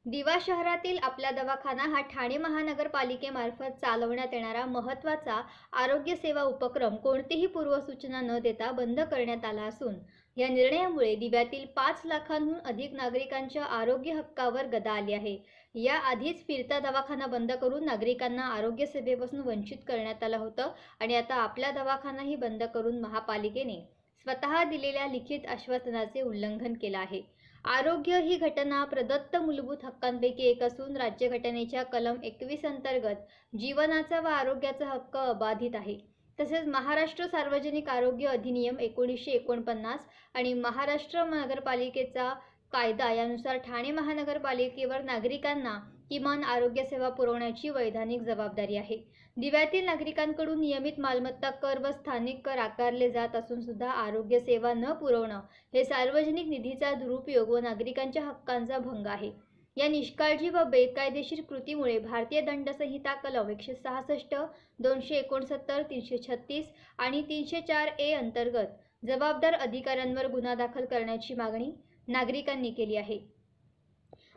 दिवा शहरातील आपला दवाखाना हा ठाणे महानगरपालिकेमार्फत चालवण्यात येणारा महत्त्वाचा आरोग्य सेवा उपक्रम कोणतीही पूर्वसूचना न देता बंद करण्यात आला असून या निर्णयामुळे दिव्यातील 5 लाखांहून अधिक नागरिकांच्या आरोग्य हक्कावर गदा आली आहे। या आधीच फिरता दवाखाना बंद करून नागरिकांना आरोग्य सेवेपासून वंचित करण्यात आलं होतं आणि आता आपला दवाखानाही बंद करून महापालिकेने स्वतः दिलेल्या लिखित आश्वासनाचे उल्लंघन केलं आहे। आरोग्य ही घटना प्रदत्त मूलभूत हक्कांपैकी एक असून राज्यघटनेच्या कलम 21 अंतर्गत जीवनाचा व आरोग्याचा हक्क अबाधित आहे। तसेच महाराष्ट्र सार्वजनिक आरोग्य अधिनियम 1949 आणि महाराष्ट्र नगरपालिकेचा कायदा यानुसार ठाणे महानगरपालिकेवर नागरिकांना किमान आरोग्य सेवा पुरवण्याची वैधानिक जबाबदारी आहे। दिव्यातील नागरिकांकडून नियमित मालमत्ता कर व स्थानिक कर आकारले जात असून सुद्धा आरोग्य सेवा न पुरवणं हे सार्वजनिक निधीचा दुरुपयोग व नागरिकांच्या हक्कांचा भंग आहे। या निष्काळजी व बेकायदेशीर कृतीमुळे भारतीय दंड संहिता कलम 166, 269, 336 आणि 304A अंतर्गत जबाबदार अधिकाऱ्यांवर गुन्हा दाखल करण्याची मागणी नागरिकांनी केली आहे।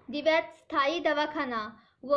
दिव्यात स्थायी दवाखाना व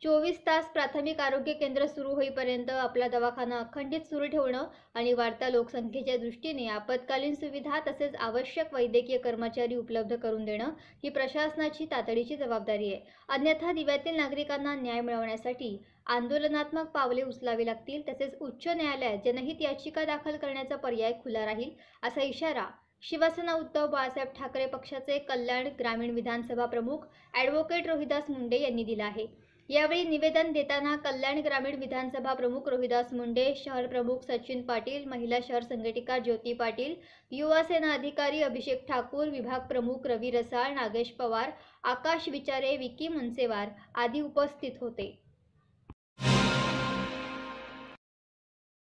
24 तास प्राथमिक आरोग्य केंद्र सुरू होईपर्यंत आपला दवाखाना अखंडित सुरू ठेवणं आणि वाढत्या लोकसंख्येच्या दृष्टीने आपत्कालीन सुविधा तसेच आवश्यक वैद्यकीय कर्मचारी उपलब्ध करून देणं ही प्रशासनाची तातडीची जबाबदारी आहे। अन्यथा दिव्यातील नागरिकांना न्याय मिळवण्यासाठी आंदोलनात्मक पावले उचलावी लागतील। तसेच उच्च न्यायालयात जनहित याचिका दाखल करण्याचा पर्याय खुला राहील असा इशारा शिवसेना उद्धव बाळासाहेब ठाकरे पक्षाचे कल्याण ग्रामीण विधानसभा प्रमुख ॲडव्होकेट रोहिदास मुंडे यांनी दिला आहे। यावेळी निवेदन देताना कल्याण ग्रामीण विधानसभा प्रमुख रोहिदास मुंडे, शहर प्रमुख सचिन पाटील, महिला शहर संघटिका ज्योती पाटील, युवा सेना अधिकारी अभिषेक ठाकूर, विभाग प्रमुख रवी रसाळ, नागेश पवार, आकाश विचारे, विकी मनसेवार आदी उपस्थित होते।